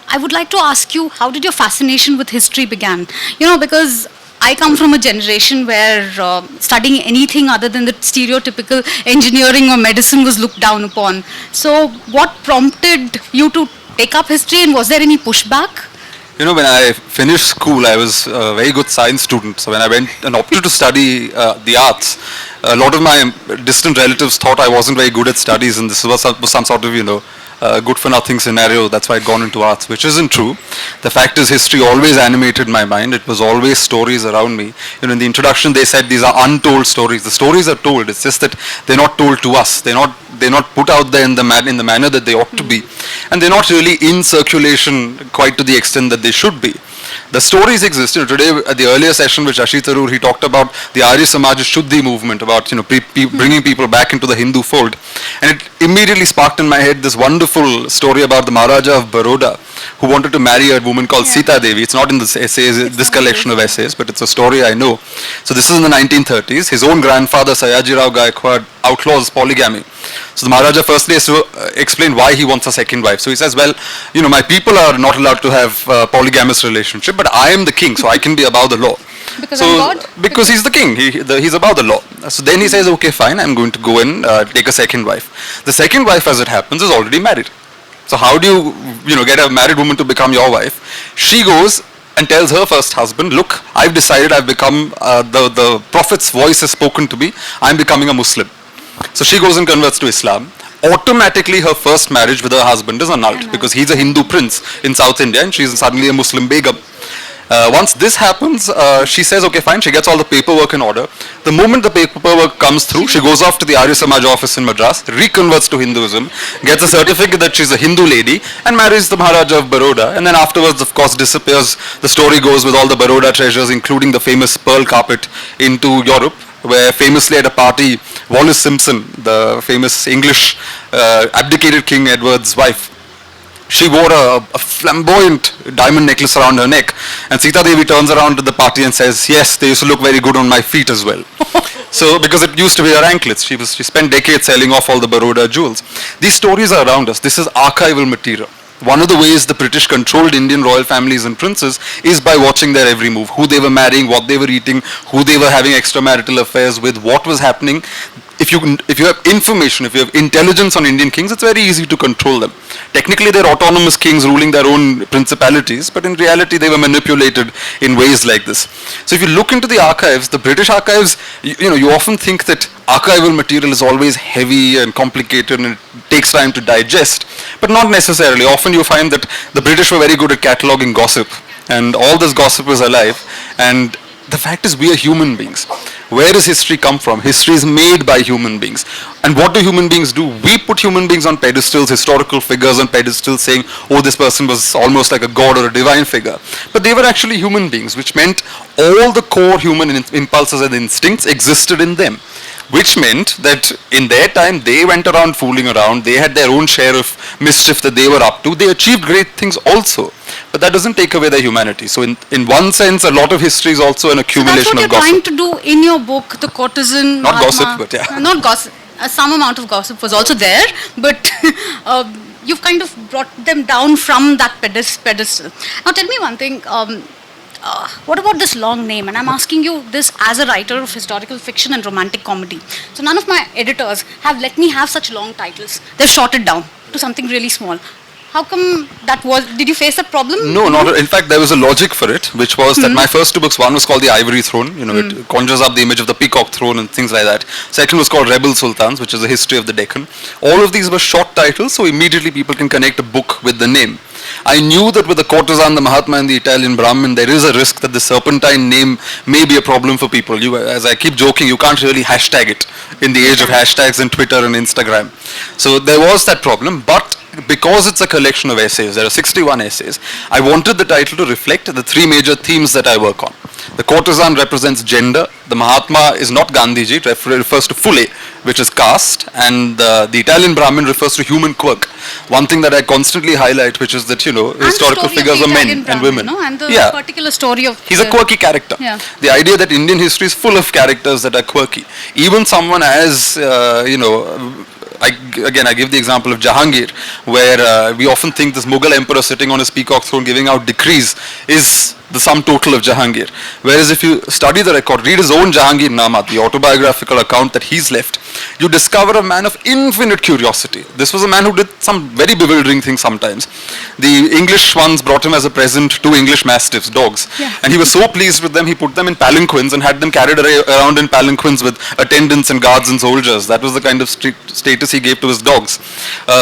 I would like to ask you, how did your fascination with history began? Because I come from a generation where studying anything other than the stereotypical engineering or medicine was looked down upon. So, what prompted you to take up history, and was there any pushback? When I finished school, I was a very good science student. So when I went and opted to study the arts, a lot of my distant relatives thought I wasn't very good at studies, and this was some sort of, good for nothing scenario. That's why I'd gone into arts, which isn't true. The fact is, history always animated my mind. It was always stories around me. In the introduction, they said these are untold stories. The stories are told. It's just that they're not told to us. They're not put out there in the manner that they ought to be, and they're not really in circulation quite to the extent that they should be. The stories exist. Today, at the earlier session with Shashi Tharoor, he talked about the Arya Samaj Shuddhi movement, about bringing people back into the Hindu fold, and it immediately sparked in my head this wonderful story about the Maharaja of Baroda, who wanted to marry a woman called Sita Devi. It's not in this essays, this collection of essays, but it's a story I know. So this is in the 1930s. His own grandfather, Sayajirao Rao Gaikwad, outlaws polygamy. So the Maharaja firstly has to explain why he wants a second wife. So he says, well, my people are not allowed to have a polygamous relationship, but I am the king, so I can be above the law. Because I'm God? Because he's the king, he's above the law. So then he says, okay, fine, I'm going to go and take a second wife. The second wife, as it happens, is already married. So how do you, get a married woman to become your wife? She goes and tells her first husband, look, I've decided, I've become, the prophet's voice has spoken to me, I'm becoming a Muslim. So she goes and converts to Islam. Automatically her first marriage with her husband is annulled because he's a Hindu prince in South India and she's suddenly a Muslim begum. Once this happens, she says, okay, fine, she gets all the paperwork in order. The moment the paperwork comes through, she goes off to the Arya Samaj office in Madras, reconverts to Hinduism, gets a certificate that she's a Hindu lady, and marries the Maharaja of Baroda. And then afterwards, of course, disappears. The story goes with all the Baroda treasures, including the famous pearl carpet, into Europe, where famously at a party, Wallis Simpson, the famous English abdicated King Edward's wife, she wore a flamboyant diamond necklace around her neck, and Sita Devi turns around to the party and says, yes, they used to look very good on my feet as well. So, because it used to be her anklets, she spent decades selling off all the Baroda jewels. These stories are around us. This is archival material. One of the ways the British controlled Indian royal families and princes is by watching their every move, who they were marrying, what they were eating, who they were having extramarital affairs with, what was happening. If you have information, if you have intelligence on Indian kings, it's very easy to control them. Technically, they're autonomous kings ruling their own principalities, but in reality, they were manipulated in ways like this. So if you look into the archives, the British archives, you often think that archival material is always heavy and complicated and it takes time to digest, but not necessarily. Often you find that the British were very good at cataloging gossip, and all this gossip is alive, and the fact is we are human beings. Where does history come from? History is made by human beings. And what do human beings do? We put human beings on pedestals, historical figures on pedestals, saying, oh, this person was almost like a god or a divine figure. But they were actually human beings, which meant all the core human impulses and instincts existed in them. Which meant that in their time, they went around fooling around, they had their own share of mischief that they were up to, they achieved great things also. But that doesn't take away their humanity. So in one sense, a lot of history is also an accumulation of gossip. So that's what you're trying to do in your book, The Courtesan. Not gossip, but yeah. Not gossip. Some amount of gossip was also there, but you've kind of brought them down from that pedestal. Now tell me one thing. What about this long name? And I'm asking you this as a writer of historical fiction and romantic comedy. So none of my editors have let me have such long titles. They've short it down to something really small. How come that was? Did you face that problem? No, not. In fact, there was a logic for it, which was that my first two books, one was called The Ivory Throne, it conjures up the image of the peacock throne and things like that. Second was called Rebel Sultans, which is a history of the Deccan. All of these were short titles, so immediately people can connect a book with the name. I knew that with the courtesan, the Mahatma, and the Italian Brahmin, there is a risk that the serpentine name may be a problem for people. As I keep joking, you can't really hashtag it in the age of hashtags and Twitter and Instagram. So there was that problem, but because it's a collection of essays, there are 61 essays, I wanted the title to reflect the three major themes that I work on. The courtesan represents gender, the Mahatma is not Gandhiji, it refers to Phule, which is caste, and the Italian Brahmin refers to human quirk. One thing that I constantly highlight, which is that, historical figures are men and women. And the particular story of... He's a quirky character. Yeah. The idea that Indian history is full of characters that are quirky. Even someone as, I give the example of Jahangir, where we often think this Mughal emperor sitting on his peacock throne giving out decrees is the sum total of Jahangir. Whereas if you study the record, read his own Jahangir Nama, the autobiographical account that he's left, you discover a man of infinite curiosity. This was a man who did some very bewildering things sometimes. The English ones brought him as a present 2 English mastiffs, dogs. Yeah. And he was so pleased with them, he put them in palanquins and had them carried around in palanquins with attendants and guards and soldiers. That was the kind of status he gave to his dogs.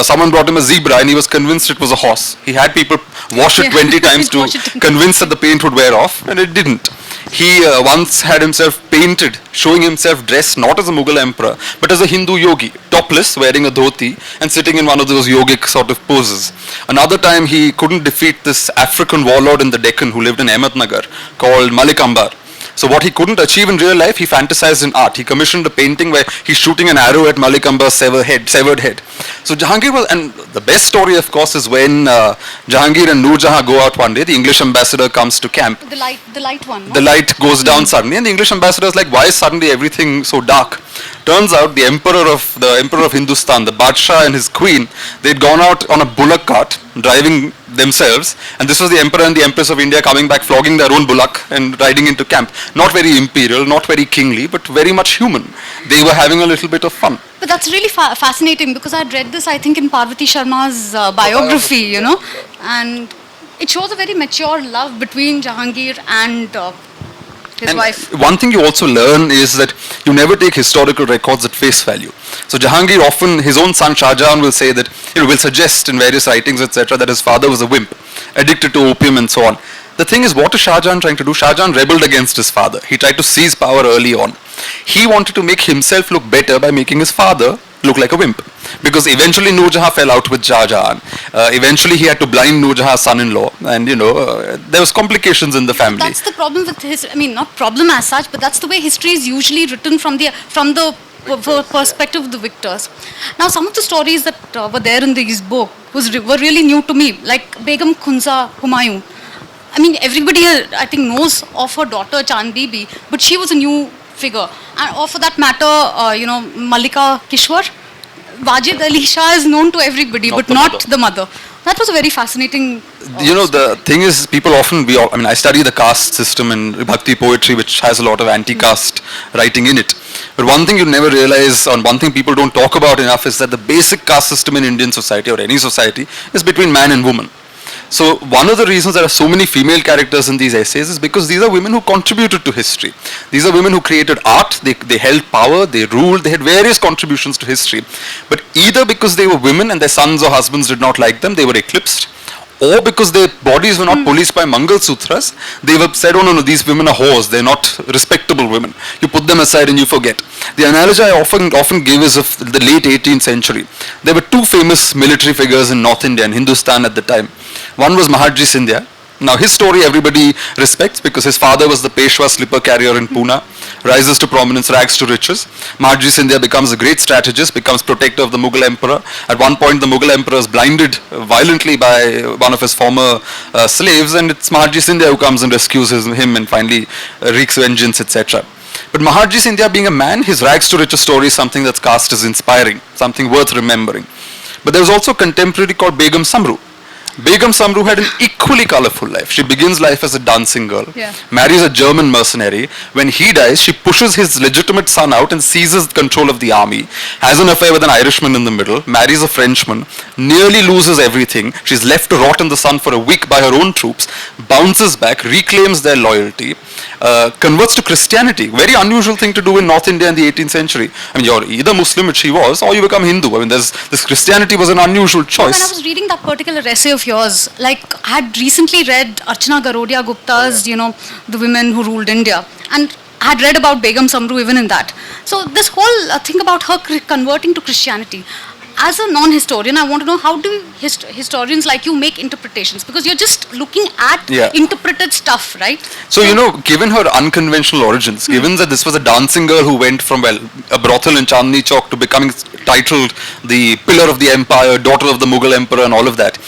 Someone brought him a zebra and he was convinced it was a horse. He had people wash it Yeah. 20 times to Wash it. convince that the paint would wear off, and it didn't. He once had himself painted, showing himself dressed not as a Mughal emperor, but as a Hindu yogi, topless, wearing a dhoti, and sitting in one of those yogic sort of poses. Another time he couldn't defeat this African warlord in the Deccan who lived in Ahmednagar called Malik Ambar. So what he couldn't achieve in real life, he fantasized in art. He commissioned a painting where he's shooting an arrow at Malik Ambar's severed head. So Jahangir was, and the best story of course is when Jahangir and Noor Jahan go out one day, the English ambassador comes to camp. The light one. No? The light goes down suddenly and the English ambassador is like, why is suddenly everything so dark? Turns out the emperor of Hindustan, the Badshah and his queen, they'd gone out on a bullock cart driving themselves, and this was the emperor and the empress of India coming back flogging their own bullock and riding into camp. Not very imperial, not very kingly, but very much human. They were having a little bit of fun. But that's really fascinating because I had read this, I think, in Parvati Sharma's biography, you know, and it shows a very mature love between Jahangir and his And wife. one thing you also learn is that you never take historical records at face value. So Jahangir often, his own son Shah Jahan will say that, will suggest in various writings, etc., that his father was a wimp, addicted to opium and so on. The thing is, what is Shah Jahan trying to do? Shah Jahan rebelled against his father. He tried to seize power early on. He wanted to make himself look better by making his father look like a wimp. Because eventually Noor Jahan fell out with Shah Jahan. Eventually he had to blind Noor Jahan's son-in-law, and there was complications in the family. That's the problem with his, I mean, not problem as such, but that's the way history is usually written from the perspective of the victors. Now, some of the stories that were there in this book were really new to me, like Begum Khunza Humayun. I mean, everybody, I think, knows of her daughter Chand Bibi, but she was a new figure. And or for that matter, Malika Kishwar, Wajid Ali Shah is known to everybody, but not the mother. That was a very fascinating. The thing is, people often, I study the caste system in Bhakti poetry, which has a lot of anti-caste writing in it. But one thing you never realize, and one thing people don't talk about enough, is that the basic caste system in Indian society or any society is between man and woman. So one of the reasons there are so many female characters in these essays is because these are women who contributed to history. These are women who created art, they held power, they ruled, they had various contributions to history. But either because they were women and their sons or husbands did not like them, they were eclipsed, or because their bodies were not policed by Mangal Sutras, they were said, oh no, these women are whores, they're not respectable women. You put them aside and you forget. The analogy I often give is of the late 18th century. There were 2 famous military figures in North India and Hindustan at the time. One was Mahatji Scindia. Now his story everybody respects because his father was the Peshwa slipper carrier in Pune, rises to prominence, rags to riches. Mahatji Scindia becomes a great strategist, becomes protector of the Mughal emperor. At one point the Mughal emperor is blinded violently by one of his former slaves, and it's Mahatji Scindia who comes and rescues him and finally wreaks vengeance, etc. But Mahatji Scindia being a man, his rags to riches story is something that's cast as inspiring, something worth remembering. But there was also a contemporary called Begum Samru. Begum Samru had an equally colorful life. She begins life as a dancing girl, marries a German mercenary. When he dies, she pushes his legitimate son out and seizes control of the army, has an affair with an Irishman in the middle, marries a Frenchman, nearly loses everything. She's left to rot in the sun for a week by her own troops, bounces back, reclaims their loyalty, converts to Christianity. Very unusual thing to do in North India in the 18th century. I mean, you're either Muslim, which she was, or you become Hindu. I mean, this Christianity was an unusual choice. When I was reading that particular essay of yours, like I had recently read Archana Garodia Gupta's, the women who ruled India, and I had read about Begum Samru even in that. So this whole thing about her converting to Christianity. As a non-historian, I want to know, how do historians like you make interpretations? Because you're just looking at interpreted stuff, right? So, given her unconventional origins, given that this was a dancing girl who went from, a brothel in Chandni Chowk to becoming titled the pillar of the empire, daughter of the Mughal emperor and all of that,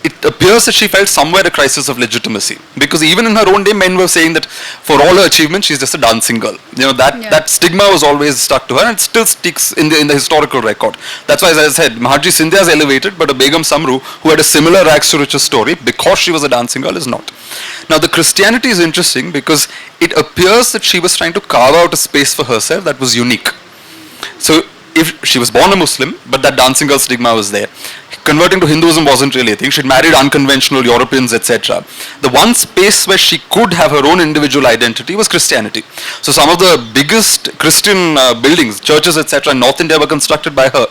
it appears that she felt somewhere a crisis of legitimacy, because even in her own day, men were saying that for all her achievements, she's just a dancing girl. You know, that stigma was always stuck to her, and it still sticks in the historical record. That's why, as I said, Maharji Scindia is elevated, but a Begum Samru, who had a similar rags to riches story, because she was a dancing girl, is not. Now, the Christianity is interesting because it appears that she was trying to carve out a space for herself that was unique. So, if she was born a Muslim, but that dancing girl stigma was there. Converting to Hinduism wasn't really a thing. She'd married unconventional Europeans, etc. The one space where she could have her own individual identity was Christianity. So some of the biggest Christian buildings, churches, etc. in North India were constructed by her.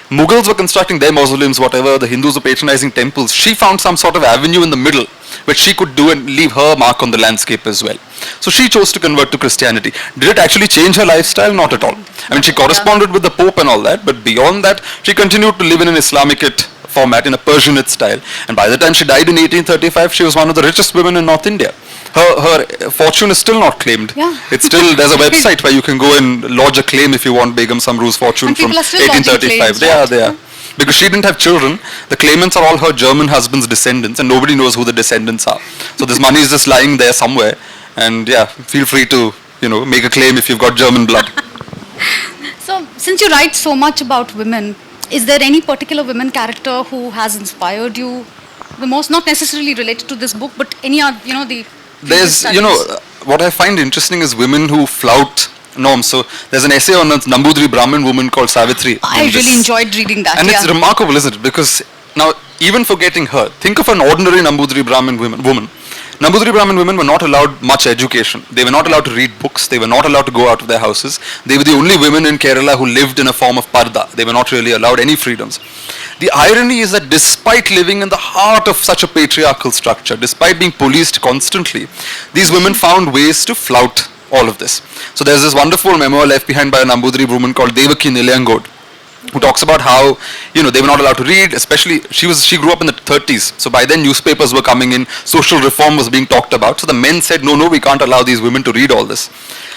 Mughals were constructing their mausoleums, whatever, the Hindus were patronizing temples. She found some sort of avenue in the middle which she could do and leave her mark on the landscape as well. So she chose to convert to Christianity. Did it actually change her lifestyle? Not at all. I mean, she corresponded with the Pope and all that, but beyond that, she continued to live in an Islamicate format, in a Persianate style. And by the time she died in 1835, she was one of the richest women in North India. Her fortune is still not claimed. Yeah. It's still, there's a website where you can go and lodge a claim if you want Begum Samru's fortune And from people are still lodging 1835. claims, They are. Because she didn't have children, the claimants are all her German husband's descendants, and nobody knows who the descendants are. So this money is just lying there somewhere, and yeah, feel free to, make a claim if you've got German blood. So, since you write so much about women, is there any particular women character who has inspired you the most? Not necessarily related to this book, but any other, the... There's, what I find interesting is women who flout norms. So there's an essay on a Nambudri Brahmin woman called Savitri. I really enjoyed reading that. And it's remarkable, isn't it? Because now, even forgetting her, think of an ordinary Nambudri Brahmin woman. Nambudri Brahmin women were not allowed much education. They were not allowed to read books. They were not allowed to go out of their houses. They were the only women in Kerala who lived in a form of parda. They were not really allowed any freedoms. The irony is that despite living in the heart of such a patriarchal structure, despite being policed constantly, these women found ways to flout all of this. So there's this wonderful memoir left behind by a Nambudri woman called Devaki Niliyangod, who talks about how, they were not allowed to read, especially, she grew up in the 30s. So by then newspapers were coming in, social reform was being talked about. So the men said, no, we can't allow these women to read all this.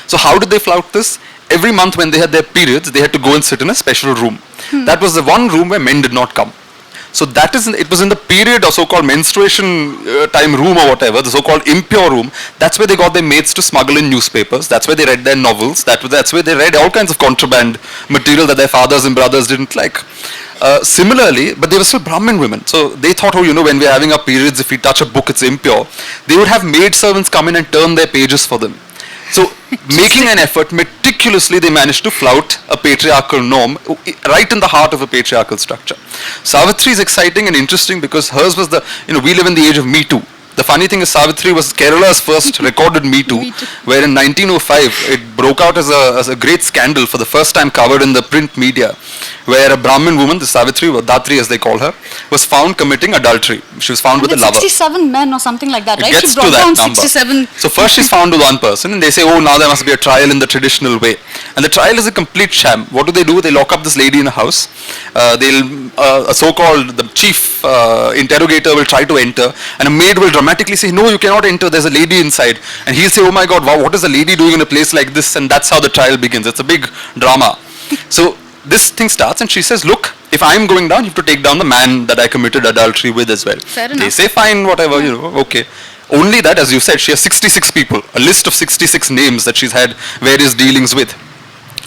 So how did they flout this? Every month when they had their periods, they had to go and sit in a special room. That was the one room where men did not come. So it was in the period of so-called menstruation time room or whatever, the so-called impure room. That's where they got their mates to smuggle in newspapers. That's where they read their novels. That's where they read all kinds of contraband material that their fathers and brothers didn't like. Similarly, but they were still Brahmin women. So they thought, when we're having our periods, if we touch a book, it's impure. They would have maid servants come in and turn their pages for them. So, making an effort, meticulously they managed to flout a patriarchal norm right in the heart of a patriarchal structure. Savitri is exciting and interesting because hers was we live in the age of Me Too. The funny thing is Savitri was Kerala's first recorded Me Too, where in 1905 it broke out as a great scandal for the first time covered in the print media, where a Brahmin woman, the Savitri, or Datri as they call her, was found committing adultery. She was found with a lover. 67 men or something like that, right? It gets She brought to that down number. 67. So first she's found with one person and they say, now there must be a trial in the traditional way. And the trial is a complete sham. What do? They lock up this lady in a house. A so-called, the chief interrogator will try to enter, and a maid will dramatically say, no, you cannot enter, there's a lady inside. And he'll say, oh my God, wow, what is a lady doing in a place like this? And that's how the trial begins. It's a big drama. So this thing starts and she says, look, if I'm going down, you have to take down the man that I committed adultery with as well. Fair enough. They say, fine, whatever, okay. Only that, as you said, she has 66 people, a list of 66 names that she's had various dealings with.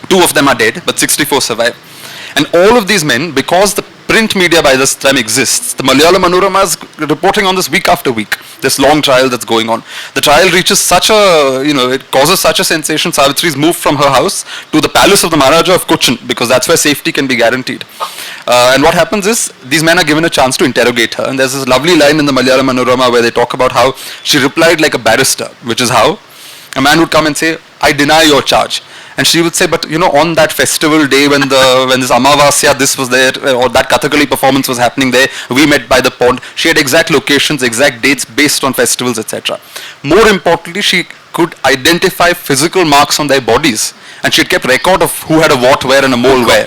2 of them are dead, but 64 survive. And all of these men, because the print media by this time exists, the Malayalam Manorama is reporting on this week after week, this long trial that's going on. The trial reaches such a, it causes such a sensation. Savitri is moved from her house to the palace of the Maharaja of Cochin, because that's where safety can be guaranteed. And what happens is, these men are given a chance to interrogate her. And there's this lovely line in the Malayalam Manorama where they talk about how she replied like a barrister, which is how a man would come and say, I deny your charge. And she would say, but on that festival day when this Amavasya, this was there, or that Kathakali performance was happening there, we met by the pond. She had exact locations, exact dates based on festivals, etc. More importantly, she could identify physical marks on their bodies, and she had kept record of who had a what where and a mole where.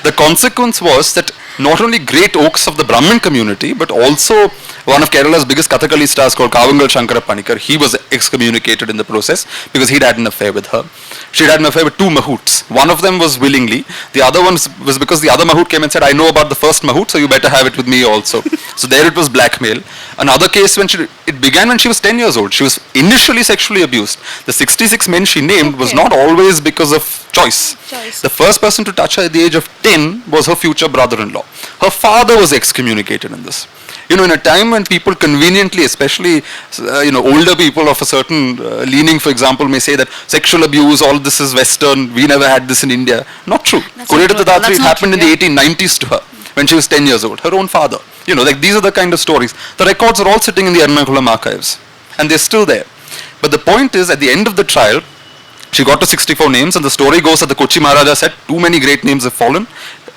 The consequence was that not only great oaks of the Brahmin community, but also One of Kerala's biggest Kathakali stars called Kavangal Shankara Panikar, he was excommunicated in the process because he'd had an affair with her. She'd had an affair with two mahouts. One of them was willingly. The other one was because the other mahout came and said, I know about the first mahout, so you better have it with me also. So there it was blackmail. Another case it began when she was 10 years old. She was initially sexually abused. The 66 men she named was not always because of choice. The first person to touch her at the age of 10 was her future brother-in-law. Her father was excommunicated in this. In a time when people conveniently, especially, older people of a certain leaning, for example, may say that sexual abuse, all this is Western, we never had this in India. Not true. Kureta Dattari, it happened in the 1890s to her when she was 10 years old. Her own father. These are the kind of stories. The records are all sitting in the Ernakulam archives. And they're still there. But the point is, at the end of the trial, she got to 64 names, and the story goes that the Kochi Maharaja said, too many great names have fallen.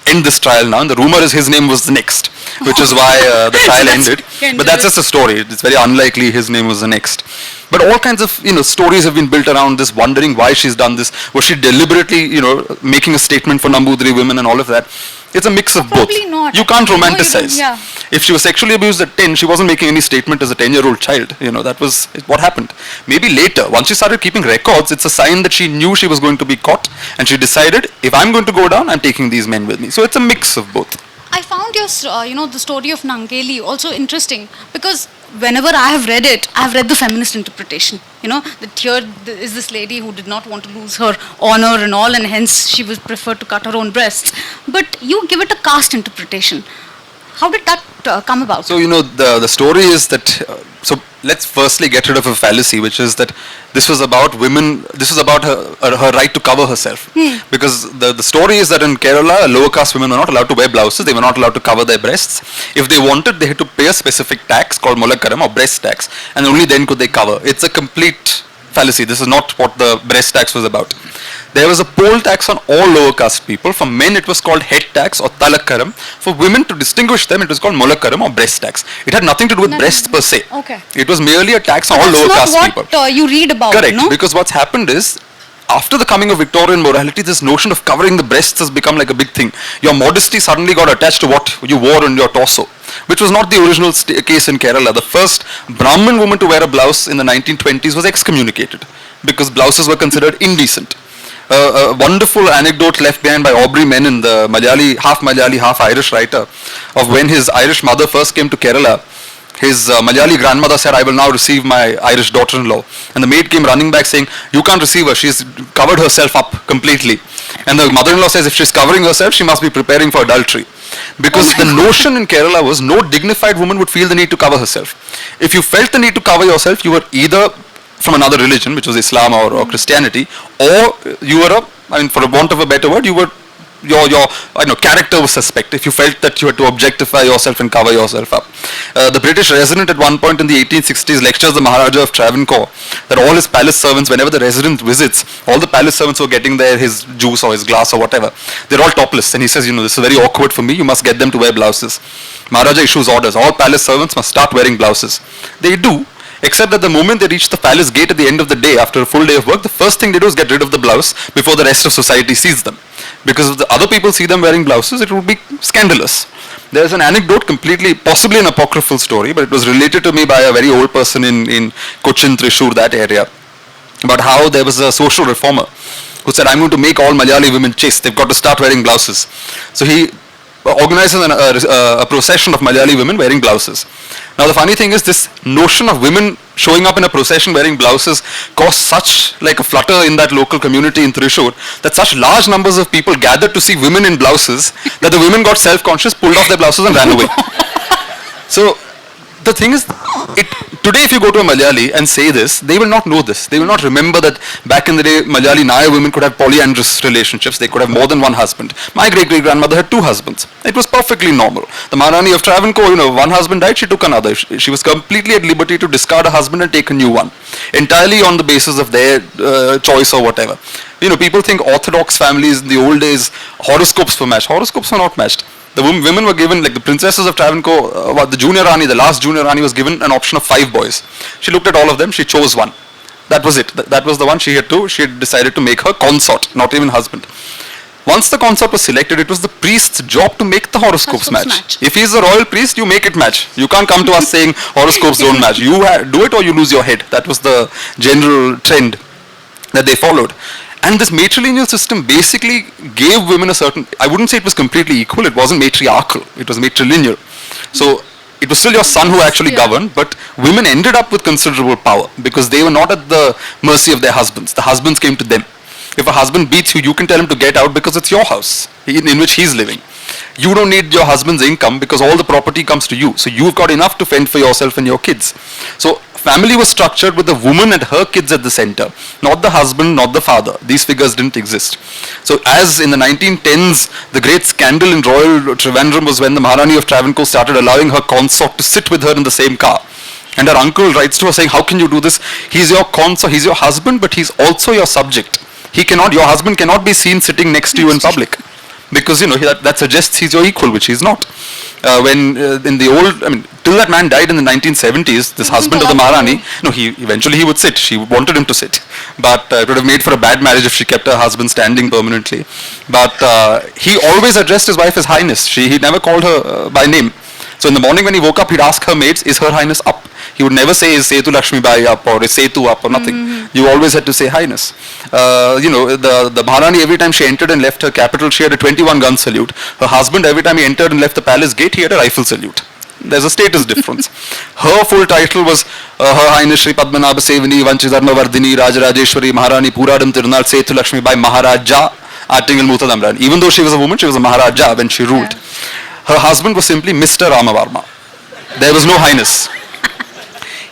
End this trial now, and the rumor is his name was the next, which is why the trial ended. But that's just a story. It's very unlikely his name was the next. But all kinds of stories have been built around this, wondering why she's done this. Was she deliberately making a statement for Nambudiri women and all of that? It's a mix of both. Probably not. You can't romanticize. Yeah. If she was sexually abused at 10, she wasn't making any statement as a 10-year-old child. That was what happened. Maybe later, once she started keeping records, it's a sign that she knew she was going to be caught, and she decided, if I'm going to go down, I'm taking these men with me. So it's a mix of both. I found your, the story of Nangeli also interesting because whenever I have read it, I have read the feminist interpretation. That here is this lady who did not want to lose her honor and all, and hence she was preferred to cut her own breasts. But you give it a caste interpretation. How did that come about? So, the story is that, so let's firstly get rid of a fallacy, which is that this was about women, this was about her right to cover herself. Because the story is that in Kerala, lower caste women were not allowed to wear blouses, they were not allowed to cover their breasts. If they wanted, they had to pay a specific tax called Molakaram or breast tax, and only then could they cover. It's a complete fallacy. This is not what the breast tax was about. There was a poll tax on all lower caste people. For men, it was called head tax or talakkaram. For women, to distinguish them, it was called molakaram or breast tax. It had nothing to do with breasts per se. Okay. It was merely a tax on all lower caste people. That's not what you read about. Correct. No? Because what's happened is, after the coming of Victorian morality, this notion of covering the breasts has become like a big thing. Your modesty suddenly got attached to what you wore on your torso, which was not the original case in Kerala. The first Brahmin woman to wear a blouse in the 1920s was excommunicated because blouses were considered indecent. A wonderful anecdote left behind by Aubrey Menon, the Malayali, half Irish writer, of when his Irish mother first came to Kerala. His Malayali grandmother said, I will now receive my Irish daughter-in-law. And the maid came running back saying, you can't receive her, she's covered herself up completely. And the mother-in-law says, if she's covering herself, she must be preparing for adultery. Because the notion in Kerala was no dignified woman would feel the need to cover herself. If you felt the need to cover yourself, you were either from another religion, which was Islam or Christianity, or you were for a want of a better word, you were your character was suspect if you felt that you had to objectify yourself and cover yourself up. The British resident at one point in the 1860s lectures the Maharaja of Travancore that all his palace servants, whenever the resident visits, all the palace servants who are getting there his juice or his glass or whatever, they're all topless. And he says, this is very awkward for me, you must get them to wear blouses. Maharaja issues orders, all palace servants must start wearing blouses. They do. Except that the moment they reach the palace gate at the end of the day, after a full day of work, the first thing they do is get rid of the blouse before the rest of society sees them. Because if the other people see them wearing blouses, it would be scandalous. There's an anecdote, possibly an apocryphal story, but it was related to me by a very old person in Cochin, Thrissur, that area, about how there was a social reformer who said, I'm going to make all Malayali women chaste. They've got to start wearing blouses. So he organizes a procession of Malayali women wearing blouses. Now the funny thing is, this notion of women showing up in a procession wearing blouses caused such like a flutter in that local community in Thrissur that such large numbers of people gathered to see women in blouses that the women got self-conscious, pulled off their blouses and ran away. So the thing is, today if you go to a Malayali and say this, they will not know this. They will not remember that back in the day, Malayali Naya women could have polyandrous relationships. They could have more than one husband. My great-great-grandmother had two husbands. It was perfectly normal. The Maharani of Travancore, one husband died, she took another. She was completely at liberty to discard a husband and take a new one, entirely on the basis of their choice or whatever. People think orthodox families in the old days, horoscopes were matched. Horoscopes were not matched. The women were given, like the princesses of Travancore, the junior Rani, the last junior Rani was given an option of 5 boys. She looked at all of them, she chose one. That was it. That was the one she had decided to make her consort, not even husband. Once the consort was selected, it was the priest's job to make the horoscopes match. If he's a royal priest, you make it match. You can't come to us saying horoscopes don't match. You do it or you lose your head. That was the general trend that they followed. And this matrilineal system basically gave women a certain, I wouldn't say it was completely equal, it wasn't matriarchal, it was matrilineal. So it was still your son who actually governed, but women ended up with considerable power because they were not at the mercy of their husbands. The husbands came to them. If a husband beats you, you can tell him to get out because it's your house in which he's living. You don't need your husband's income because all the property comes to you. So you've got enough to fend for yourself and your kids. So family was structured with the woman and her kids at the center, not the husband, not the father. These figures didn't exist. So as in the 1910s, the great scandal in Royal Trivandrum was when the Maharani of Travancore started allowing her consort to sit with her in the same car. And her uncle writes to her saying, how can you do this? He's your consort, he's your husband, but he's also your subject. Your husband cannot be seen sitting next to you in public. Because, that suggests he's your equal, which he's not. In the old, till that man died in the 1970s, this husband of the Maharani, he would sit. She wanted him to sit. But it would have made for a bad marriage if she kept her husband standing permanently. But he always addressed his wife as Highness. He never called her by name. So in the morning when he woke up, he'd ask her maids, is Her Highness up? He would never say, is Setu Lakshmi Bai up or is Setu up or nothing. You always had to say Highness. The Maharani, every time she entered and left her capital, she had a 21-gun salute. Her husband, every time he entered and left the palace gate, he had a rifle salute. There's a status difference. Her full title was Her Highness Shri Padmanabha Sevani Vanchidharma Vardhini Rajarajeshwari Maharani Puradam Tirunal Setu Lakshmi Bai Maharaja Attingal Mutadamran. Even though she was a woman, she was a Maharaja when she ruled. Her husband was simply Mr. Ramavarma. There was no highness.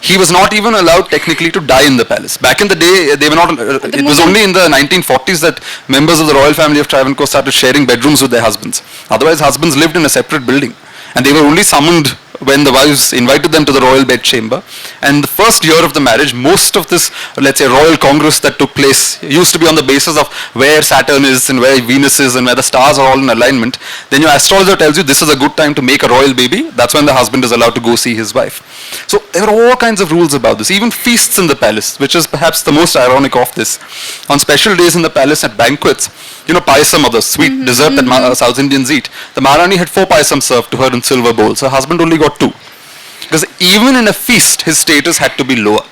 He was not even allowed technically to die in the palace. Back in the day, they were not. It was only in the 1940s that members of the royal family of Travancore started sharing bedrooms with their husbands. Otherwise, husbands lived in a separate building. And they were only summoned when the wives invited them to the royal bedchamber. And the first year of the marriage, most of this, let's say, royal congress that took place used to be on the basis of where Saturn is and where Venus is and where the stars are all in alignment. Then your astrologer tells you this is a good time to make a royal baby. That's when the husband is allowed to go see his wife. So there are all kinds of rules about this. Even feasts in the palace, which is perhaps the most ironic of this. On special days in the palace at banquets, payasam or the sweet dessert that South Indians eat. The Maharani had 4 payasam served to her in silver bowls. Her husband only got 2. Because even in a feast, his status had to be lower.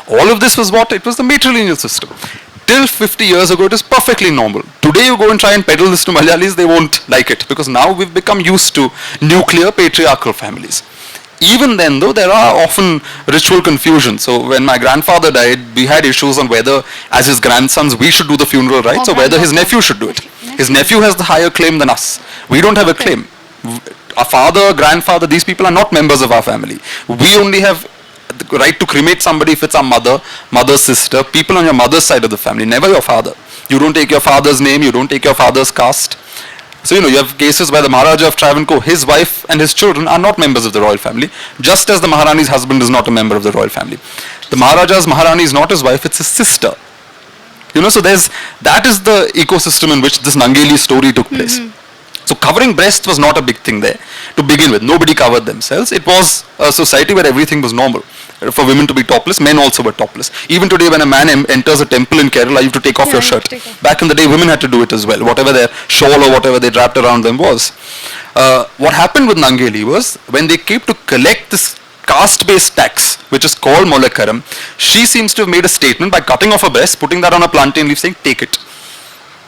All of this was what? It was the matrilineal system. Till 50 years ago, it is perfectly normal. Today you go and try and peddle this to Malayalis, they won't like it. Because now we've become used to nuclear patriarchal families. Even then though, there are often ritual confusions. So when my grandfather died, we had issues on whether as his grandsons we should do the funeral rites or whether his nephew should do it. His nephew has the higher claim than us. We don't have a claim. Our father, grandfather, these people are not members of our family. We only have the right to cremate somebody if it's our mother, mother's sister, people on your mother's side of the family, never your father. You don't take your father's name, you don't take your father's caste. So, you have cases where the Maharaja of Travancore, his wife and his children are not members of the royal family, just as the Maharani's husband is not a member of the royal family. The Maharaja's Maharani is not his wife, it's his sister. So that is the ecosystem in which this Nangeli story took place. So covering breasts was not a big thing there to begin with. Nobody covered themselves. It was a society where everything was normal. For women to be topless, men also were topless. Even today when a man enters a temple in Kerala, you have to take off your shirt. Back in the day, women had to do it as well. Whatever their shawl or whatever they wrapped around them was. What happened with Nangeli was, when they came to collect this caste-based tax, which is called Molakaram, she seems to have made a statement by cutting off her breast, putting that on a plantain leaf, saying, take it.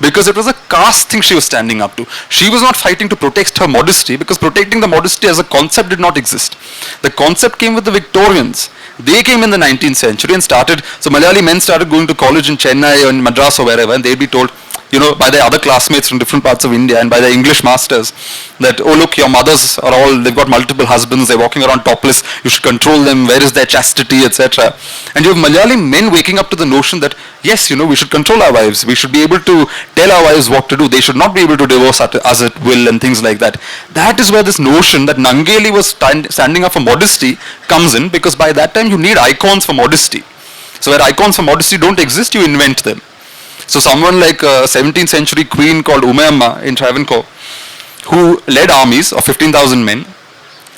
Because it was a caste thing she was standing up to. She was not fighting to protect her modesty, because protecting the modesty as a concept did not exist. The concept came with the Victorians. They came in the 19th century and started, so Malayali men started going to college in Chennai or in Madras or wherever, and they'd be told, by their other classmates from different parts of India and by their English masters that, oh look, your mothers are all, they've got multiple husbands, they're walking around topless, you should control them, where is their chastity, etc. And you have Malayali men waking up to the notion that, yes, we should control our wives, we should be able to tell our wives what to do, they should not be able to divorce us at will and things like that. That is where this notion that Nangeli was standing up for modesty comes in, because by that time you need icons for modesty. So where icons for modesty don't exist, you invent them. So someone like a 17th century queen called Umayamma in Travancore, who led armies of 15,000 men,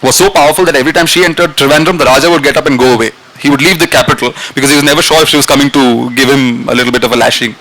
was so powerful that every time she entered Trivandrum, the Raja would get up and go away. He would leave the capital because he was never sure if she was coming to give him a little bit of a lashing.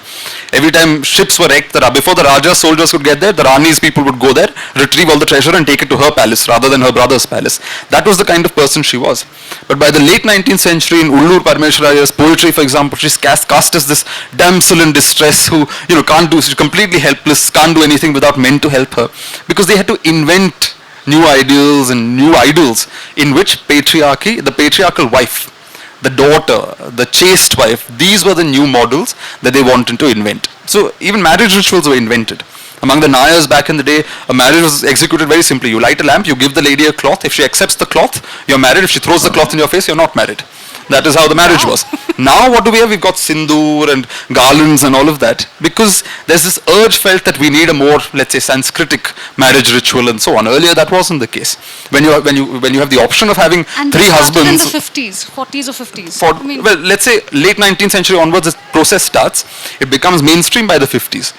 Every time ships were wrecked, before the Raja's soldiers could get there, the Rani's people would go there, retrieve all the treasure and take it to her palace rather than her brother's palace. That was the kind of person she was. But by the late 19th century, in Ullur Parameshwaraya's poetry, for example, she's cast as this damsel in distress who, she's completely helpless, can't do anything without men to help her. Because they had to invent new ideals and new idols in which patriarchy, the patriarchal wife, the daughter, the chaste wife, these were the new models that they wanted to invent. So even marriage rituals were invented. Among the Nayars back in the day, a marriage was executed very simply. You light a lamp, you give the lady a cloth. If she accepts the cloth, you're married. If she throws the cloth in your face, you're not married. That is how the marriage was. Now what do we have? We've got sindoor and garlands and all of that because there's this urge felt that we need a more, let's say, Sanskritic marriage ritual and so on. Earlier that wasn't the case. When you have the option of having and three husbands. In the 50s, 40s or 50s. Well, let's say late 19th century onwards, this process starts. It becomes mainstream by the 50s.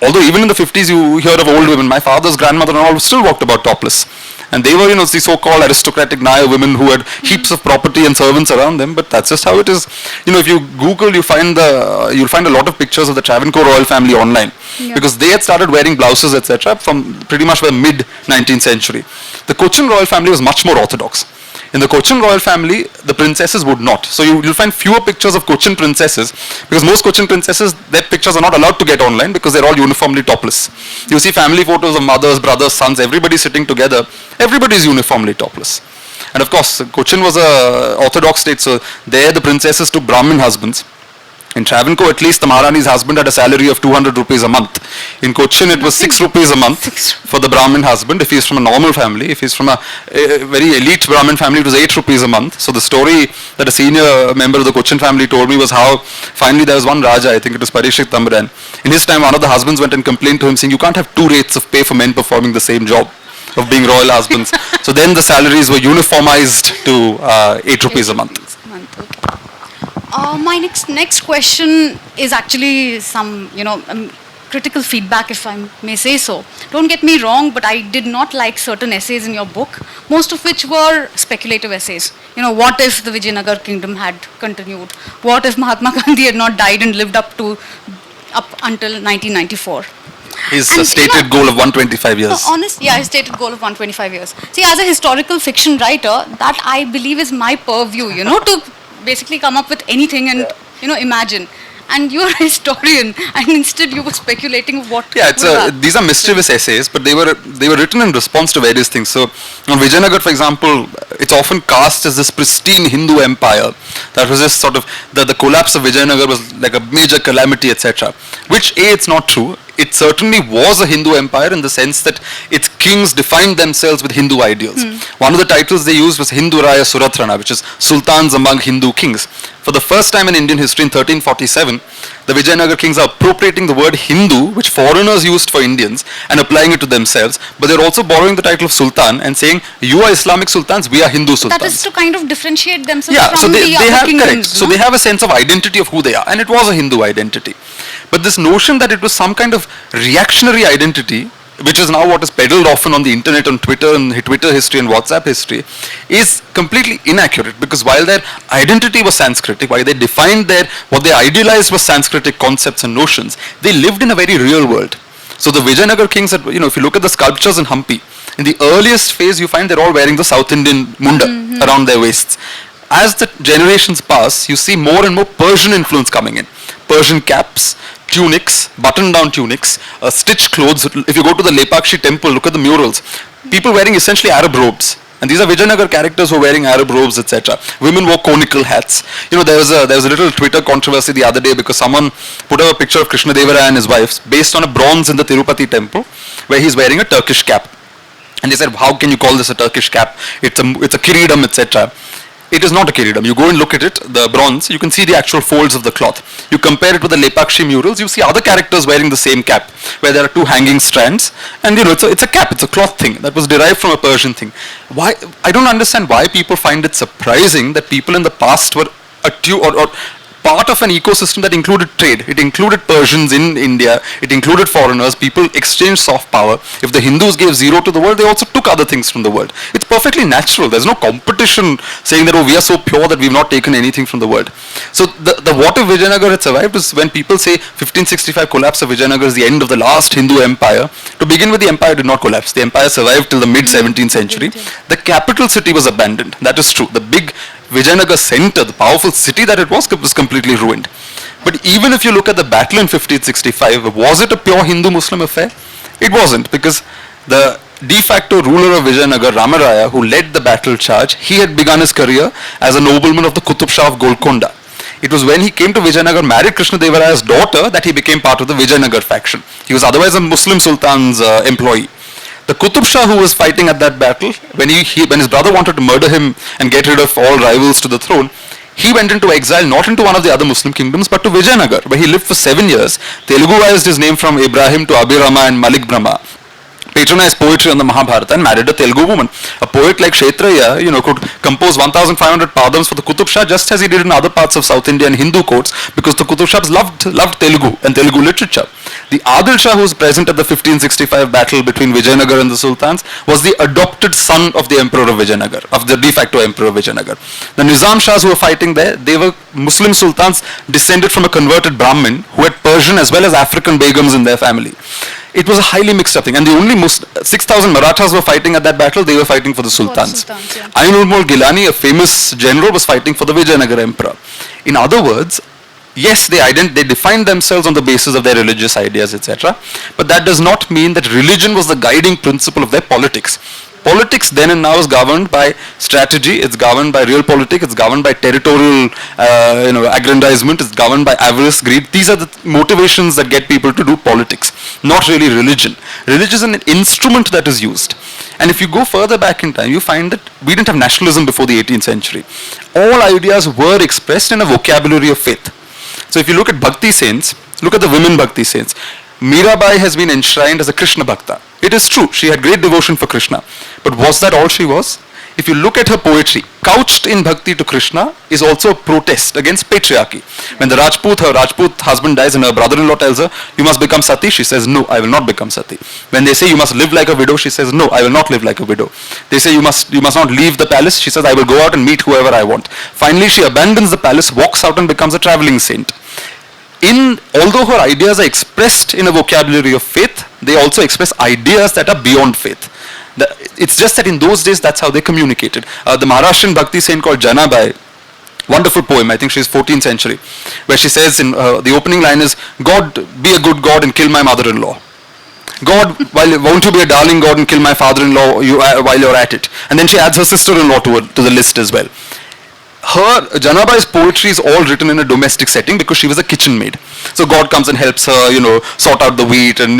Although even in the 50s you hear of old women. My father's grandmother and all still walked about topless. And they were, the so-called aristocratic Nayar women who had heaps of property and servants around them. But that's just how it is. If you Google, you'll find a lot of pictures of the Travancore royal family online. Yeah. Because they had started wearing blouses, etc. from pretty much the mid-19th century. The Cochin royal family was much more orthodox. In the Cochin royal family, the princesses would not. So you'll find fewer pictures of Cochin princesses because most Cochin princesses, their pictures are not allowed to get online because they're all uniformly topless. You see family photos of mothers, brothers, sons, everybody sitting together. Everybody is uniformly topless. And of course, Cochin was a orthodox state, so there the princesses took Brahmin husbands. In Travancore, at least the Maharani's husband had a salary of 200 rupees a month. In Cochin, it was 6 rupees a month for the Brahmin husband. If he's from a normal family, if he's from a very elite Brahmin family, it was 8 rupees a month. So the story that a senior member of the Cochin family told me was how finally there was one Raja, I think it was Parishik Tamran. In his time, one of the husbands went and complained to him saying, you can't have two rates of pay for men performing the same job of being royal husbands. So then the salaries were uniformized to 8 rupees a month. My next question is actually some, critical feedback, if I may say so. Don't get me wrong, but I did not like certain essays in your book, most of which were speculative essays. What if the Vijayanagar kingdom had continued? What if Mahatma Gandhi had not died and lived up until 1994? His stated goal of 125 years. His stated goal of 125 years. See, as a historical fiction writer, that I believe is my purview, to basically come up with anything and imagine. And you're a historian, and instead you were speculating of what. Yeah, these are mischievous essays, but they were written in response to various things. So, on Vijayanagar, for example, it's often cast as this pristine Hindu empire. That was just sort of the collapse of Vijayanagar was like a major calamity, etc. Which it's not true. It certainly was a Hindu empire in the sense that its kings defined themselves with Hindu ideals. One of the titles they used was Hindu Raya Suratrana, which is sultans among Hindu kings. For the first time in Indian history in 1347, the Vijayanagar kings are appropriating the word Hindu, which foreigners used for Indians, and applying it to themselves. But they're also borrowing the title of Sultan and saying, you are Islamic sultans, we are Hindu sultans. That is to kind of differentiate themselves from so they other have, kingdoms. correct. So they have a sense of identity of who they are, and it was a Hindu identity. But this notion that it was some kind of reactionary identity, which is now what is peddled often on the internet, on Twitter and Twitter history and WhatsApp history, is completely inaccurate because while their identity was Sanskritic, while they defined what they idealized was Sanskritic concepts and notions, they lived in a very real world. So the Vijayanagar kings, if you look at the sculptures in Hampi, in the earliest phase you find they're all wearing the South Indian munda around their waists. As the generations pass, you see more and more Persian influence coming in. Persian caps, tunics, button-down tunics, stitched clothes. If you go to the Lepakshi temple, look at the murals. People wearing essentially Arab robes. And these are Vijayanagar characters who are wearing Arab robes, etc. Women wore conical hats. There was a little Twitter controversy the other day because someone put up a picture of Krishna Deva Raya and his wife based on a bronze in the Tirupati temple where he's wearing a Turkish cap. And they said, how can you call this a Turkish cap? It's a kiridam, etc. It is not a kiridam. You go and look at it, the bronze, you can see the actual folds of the cloth. You compare it with the Lepakshi murals, you see other characters wearing the same cap, where there are two hanging strands, and it's a cap, it's a cloth thing that was derived from a Persian thing. Why? I don't understand why people find it surprising that people in the past were part of an ecosystem that included trade. It included Persians in India. It included foreigners. People exchanged soft power. If the Hindus gave zero to the world, they also took other things from the world. It's perfectly natural. There's no competition saying that, oh, we are so pure that we've not taken anything from the world. So the what if Vijayanagar had survived is when people say 1565 collapse of Vijayanagar is the end of the last Hindu empire. To begin with, the empire did not collapse. The empire survived till the mid 17th century. The capital city was abandoned. That is true. The big Vijayanagar center, the powerful city that it was completely ruined. But even if you look at the battle in 1565, was it a pure Hindu-Muslim affair? It wasn't, because the de facto ruler of Vijayanagar, Ramaraya, who led the battle charge, he had begun his career as a nobleman of the Qutub Shah of Golconda. It was when he came to Vijayanagar, married Krishnadevaraya's daughter, that he became part of the Vijayanagar faction. He was otherwise a Muslim sultan's employee. The Qutub Shah who was fighting at that battle, when his brother wanted to murder him and get rid of all rivals to the throne, he went into exile not into one of the other Muslim kingdoms but to Vijayanagar, where he lived for 7 years, Teluguized his name from Ibrahim to Abhirama and Malik Brahma, patronized poetry on the Mahabharata and married a Telugu woman. A poet like Kshetraya, could compose 1,500 padams for the Qutub Shah just as he did in other parts of South India and Hindu courts, because the Qutub Shahs loved Telugu and Telugu literature. The Adil Shah, who was present at the 1565 battle between Vijayanagar and the Sultans, was the adopted son of the Emperor of Vijayanagar, of the de facto Emperor of Vijayanagar. The Nizam Shahs who were fighting there, they were Muslim Sultans descended from a converted Brahmin who had Persian as well as African Begums in their family. It was a highly mixed up thing, and the only 6,000 Marathas were fighting at that battle. They were fighting for the Sultans. Yeah. Ainul Gilani, a famous general, was fighting for the Vijayanagar emperor. In other words, yes, they defined themselves on the basis of their religious ideas, etc. But that does not mean that religion was the guiding principle of their politics. Politics then and now is governed by strategy, it's governed by real politics, it's governed by territorial aggrandizement, it's governed by avarice, greed. These are the motivations that get people to do politics, not really religion. Religion is an instrument that is used. And if you go further back in time, you find that we didn't have nationalism before the 18th century. All ideas were expressed in a vocabulary of faith. So if you look at Bhakti saints, look at the women Bhakti saints. Mirabai has been enshrined as a Krishna Bhakta. It is true, she had great devotion for Krishna. But was that all she was? If you look at her poetry, couched in Bhakti to Krishna, is also a protest against patriarchy. When her Rajput husband dies and her brother-in-law tells her, you must become Sati, she says, no, I will not become Sati. When they say you must live like a widow, she says, no, I will not live like a widow. They say you must not leave the palace, she says, I will go out and meet whoever I want. Finally, she abandons the palace, walks out and becomes a traveling saint. Although her ideas are expressed in a vocabulary of faith, they also express ideas that are beyond faith. It's just that in those days, that's how they communicated. The Maharashtrian Bhakti saint called Janabai, wonderful poem, I think she's 14th century, where she says in the opening line is, God, be a good God and kill my mother-in-law. God, won't you be a darling God and kill my father-in-law while you're at it? And then she adds her sister-in-law to the list as well. Janabai's poetry is all written in a domestic setting because she was a kitchen maid. So God comes and helps her, sort out the wheat and,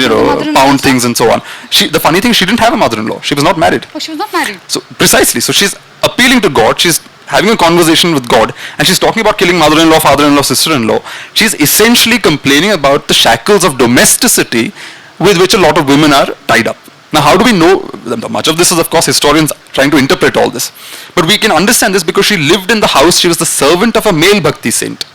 pound things and so on. The funny thing, she didn't have a mother-in-law. She was not married. Oh, she was not married. So precisely. So she's appealing to God. She's having a conversation with God and she's talking about killing mother-in-law, father-in-law, sister-in-law. She's essentially complaining about the shackles of domesticity with which a lot of women are tied up. Now, how do we know? Much of this is, of course, historians trying to interpret all this. But we can understand this because she lived in the house. She was the servant of a male Bhakti saint.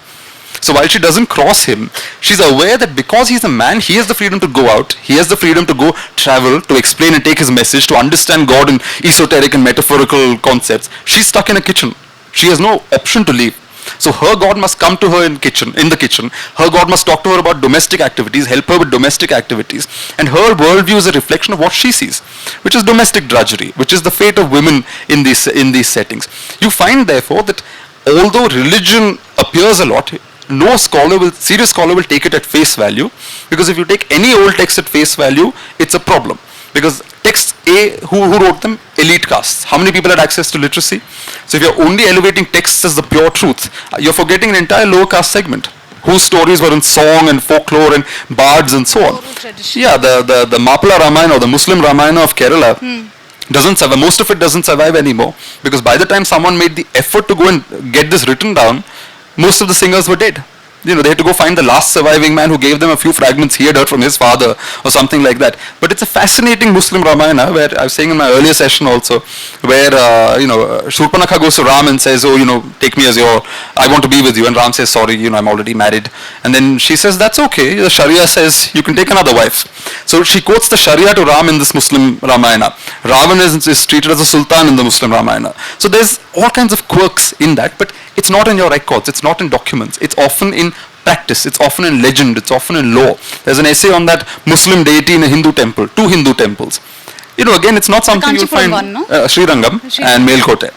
So while she doesn't cross him, she's aware that because he's a man, he has the freedom to go out. He has the freedom to go travel, to explain and take his message, to understand God in esoteric and metaphorical concepts. She's stuck in a kitchen. She has no option to leave. So her God must come to her in the kitchen. Her God must talk to her about domestic activities, help her with domestic activities. And her worldview is a reflection of what she sees, which is domestic drudgery, which is the fate of women in these settings. You find, therefore, that although religion appears a lot, no serious scholar will take it at face value, because if you take any old text at face value, it's a problem. Because text A, who wrote them? Elite castes. How many people had access to literacy? So if you're only elevating texts as the pure truth, you're forgetting an entire lower caste segment, whose stories were in song and folklore and bards and so on. Yeah, the Mapala Ramayana or the Muslim Ramayana of Kerala doesn't survive. Most of it doesn't survive anymore, because by the time someone made the effort to go and get this written down, most of the singers were dead. They had to go find the last surviving man who gave them a few fragments he had heard from his father or something like that. But it's a fascinating Muslim Ramayana where I was saying in my earlier session also, where Shurpanakha goes to Ram and says, take me as I want to be with you. And Ram says, sorry, I'm already married. And then she says, that's okay. The Sharia says you can take another wife. So she quotes the Sharia to Ram in this Muslim Ramayana. Ravana is treated as a sultan in the Muslim Ramayana. So there's all kinds of quirks in that, but it's not in your records, it's not in documents, it's often in practice, it's often in legend, it's often in lore. There's an essay on that Muslim deity in a Hindu temple, 2 Hindu temples. Again, it's not something you'll find Srirangam and Melkote.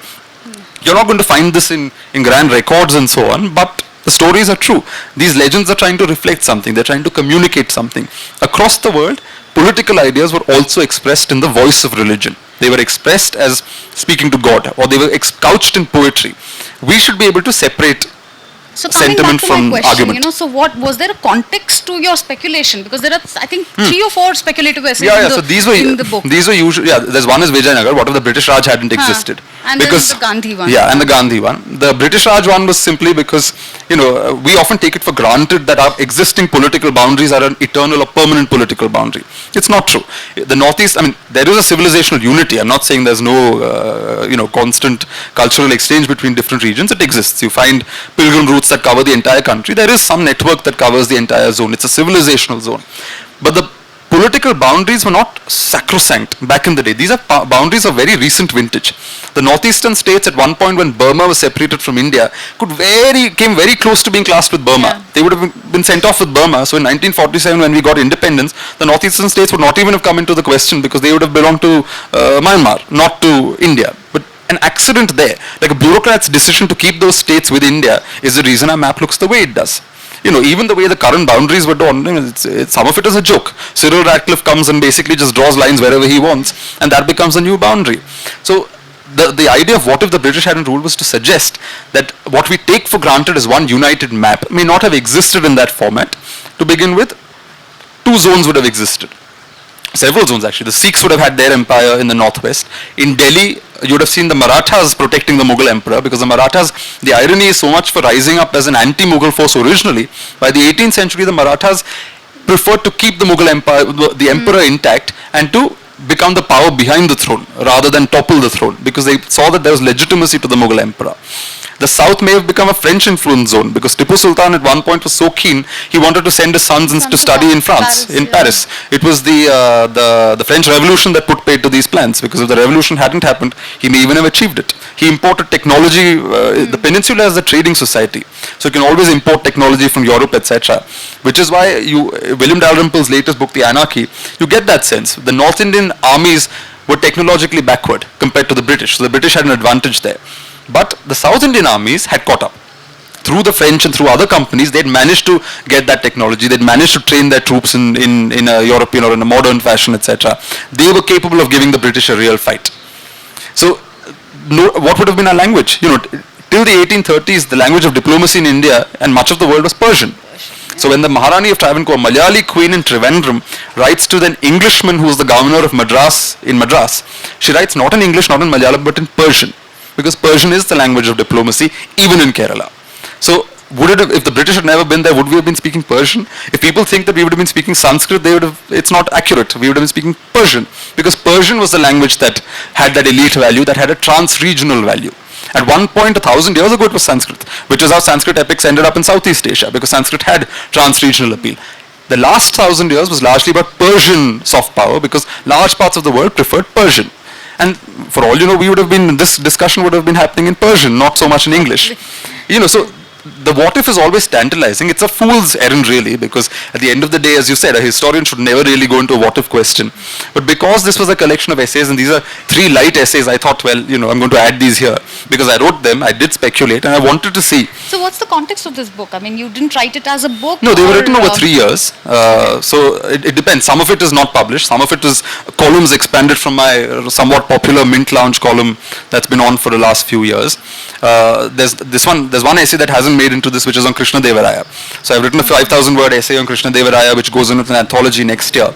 You're not going to find this in grand records and so on, but the stories are true. These legends are trying to reflect something, they're trying to communicate something. Across the world, political ideas were also expressed in the voice of religion. They were expressed as speaking to God, or they were couched in poetry. We should be able to separate so coming sentiment back to from my question, argument. so what was there a context to your speculation? Because there are, I think, 3 or 4 speculative essays so these were in the book. These were usually, there's one is Vijayanagar, what if the British Raj hadn't existed? And because, then the Gandhi one. Yeah, and the Gandhi one. The British Raj one was simply because, we often take it for granted that our existing political boundaries are an eternal or permanent political boundary. It's not true. The Northeast, there is a civilizational unity. I'm not saying there's no, constant cultural exchange between different regions. It exists. You find pilgrim routes that cover the entire country. There is some network that covers the entire zone. It's a civilizational zone. But the political boundaries were not sacrosanct back in the day. These are boundaries of very recent vintage. The northeastern states at one point when Burma was separated from India came very close to being classed with Burma. Yeah. They would have been sent off with Burma. So in 1947 when we got independence, the northeastern states would not even have come into the question because they would have belonged to Myanmar, not to India. But an accident there, like a bureaucrat's decision to keep those states with India, is the reason our map looks the way it does. Even the way the current boundaries were drawn, some of it is a joke. Cyril Radcliffe comes and basically just draws lines wherever he wants, and that becomes a new boundary. So the idea of what if the British hadn't ruled was to suggest that what we take for granted as one united map may not have existed in that format. To begin with, 2 zones would have existed. Several zones actually. The Sikhs would have had their empire in the northwest. In Delhi, you would have seen the Marathas protecting the Mughal emperor, because the Marathas, the irony is so much for rising up as an anti-Mughal force originally. By the 18th century, the Marathas preferred to keep the Mughal empire, the emperor intact, and to become the power behind the throne rather than topple the throne, because they saw that there was legitimacy to the Mughal emperor. The south may have become a French influence zone, because Tipu Sultan at one point was so keen, he wanted to send his sons to study in France, in Paris. It was the French Revolution that put paid to these plans, because if the revolution hadn't happened, he may even have achieved it. He imported technology. The peninsula is a trading society, so you can always import technology from Europe, etc. Which is why William Dalrymple's latest book, The Anarchy, you get that sense. The North Indian armies were technologically backward compared to the British, so the British had an advantage there. But the South Indian armies had caught up. Through the French and through other companies, they'd managed to get that technology. They'd managed to train their troops in a European or in a modern fashion, etc. They were capable of giving the British a real fight. So, what would have been our language? Till the 1830s, the language of diplomacy in India and much of the world was Persian. So when the Maharani of Travancore, Malayali queen in Trivandrum, writes to the Englishman who was the governor of Madras, she writes not in English, not in Malayalam, but in Persian. Because Persian is the language of diplomacy, even in Kerala. So, if the British had never been there, would we have been speaking Persian? If people think that we would have been speaking Sanskrit, it's not accurate. We would have been speaking Persian. Because Persian was the language that had that elite value, that had a trans-regional value. At one point, 1,000 years ago, it was Sanskrit, which is how Sanskrit epics ended up in Southeast Asia, because Sanskrit had trans-regional appeal. The last 1,000 years was largely about Persian soft power, because large parts of the world preferred Persian. And for all you know, this discussion would have been happening in Persian, not so much in English. So the what if is always tantalizing. It's a fool's errand really, because at the end of the day, as you said, a historian should never really go into a what if question. But because this was a collection of essays, and these are 3 light essays, I thought, well, I'm going to add these here. Because I wrote them, I did speculate, and I wanted to see. So what's the context of this book? You didn't write it as a book? No, they were written over 3 years. So it depends. Some of it is not published. Some of it is columns expanded from my somewhat popular Mint Lounge column that's been on for the last few years. There's one essay that hasn't made into this, which is on Krishna Devaraya. So I've written a 5,000 word essay on Krishna Devaraya, which goes in with an anthology next year.